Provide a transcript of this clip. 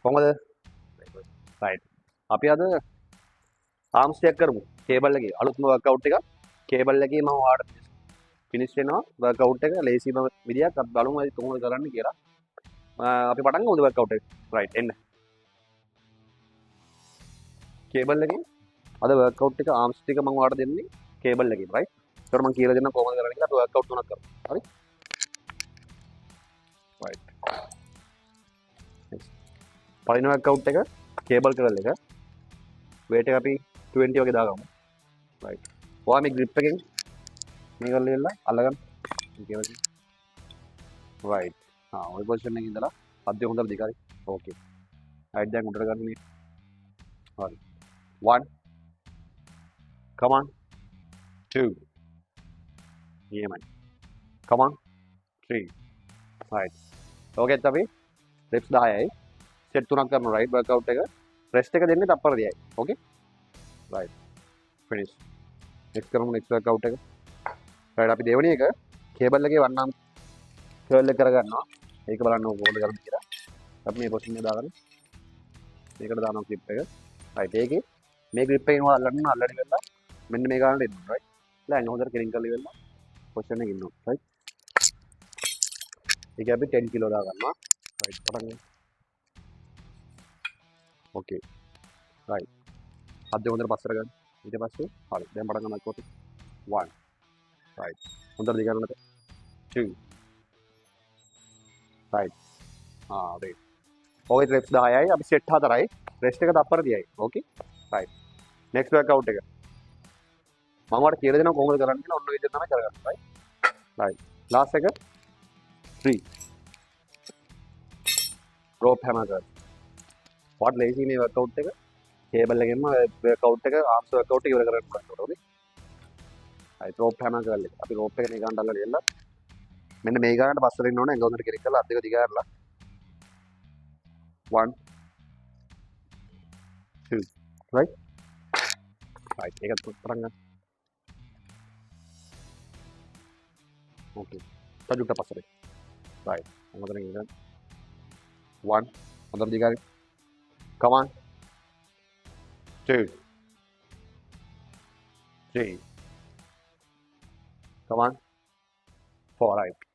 කොහොමද? right. අපි අද ආම්ස් චෙක් කරමු. කේබල් එකේ අලුත්ම වර්ක්අවුට් එකක්. කේබල් එකේ මම ඔයාලට ෆිනිෂ් වෙනවා වර්ක්අවුට් එක. ලේසිම විදියක් අපි බලමු అది කොහොමද කරන්න කියලා. අපි පටන් ගමුද වර්ක්අවුට් එක? right එන්න. කේබල් එකේ අද වර්ක්අවුට් එක ආම්ස් ටික මම ඔයාලට දෙන්නේ කේබල් එකේ right. ඒතර මම කියලා දෙන්නම් කොහොමද කරන්න කියලා. අපි වර්ක්අවුට් තුනක් කරමු. හරි? right. පළවෙනි වර්ක්අවුට් එක කේබල් කරල් එක. weight එක අපි 20 වගේ දාගමු. right. ඔයා මේ grip එකෙන් මේක ලියලා අල්ලගන්න. මේක right. ওই පොසිෂන් එකේ ඉඳලා අද්දේ හොඳට දිගයි. okay. right දැන් උඩට ගන්න මේ. හරි. 1 come on 2 එහෙමයි. come on 3 right. okay අපි reps 10යි set තුනක් කරනවා right workout එක. rest එක දෙන්නේ තප්පර 10යි. okay. right. finish. next කරමු next workout එක. right අපි දෙවෙනි එක cable එකේ one arm curl එක කරගන්නවා. ඒක බලන්න ඕක කොහොමද කරන්නේ කියලා. අපි මේ පොසිෂන් එක දාගන්න. මේකට දානවා clip එක. right ඒකේ මේ grip එකෙන් ඔයාලා අල්ලන්න ඉවරලා මෙන්න මේ ගානට එන්න right. දැන් හොඳට කෙලින් කරලා ඉවරලා පොසිෂන් එකේ ඉන්නවා right. ඒක අපි 10 කිලෝ දාගන්නවා. right පටන් ගන්න. okay. right. අද්දේ හොඳට පස්සට ගන්න. ඊට පස්සේ හරි. දැන් පටන් ගන්න කොට 1 right. හොඳට දිගන්නට 2 right. right. ඔය reps 10යි අපි set 4යි. rest එක තප්පර 10යි. okay. right. next workout එක. මම ඔයාලට කියලා දෙනවා කොහොමද කරන්න කියලා. ඔන්න ඔය විදිහට තමයි කරගන්න right. right. last එක 3 rope hammer curl. what lazy මේ workout එක cable එකෙන්ම workout එක arms workout එක ඉවර කරගන්න පුළුවන්. okay. right. rope hammer curl එක. අපි rope එක මේ ගානට අල්ලලා ඉල්ලලා මෙන්න මේ ගානට පස්සට ඉන්න ඕනේ. ඇඟ හොඳට කෙලින් කරලා අත් දෙක දිග ඇරලා 1 2 right. right. ඒකත් පටන් ගන්න. okay. තජුට පස්සට. right. හොඳට ඉන්න. 1 හොඳට දිග ඇරලා come on 2 3 come on 4 right.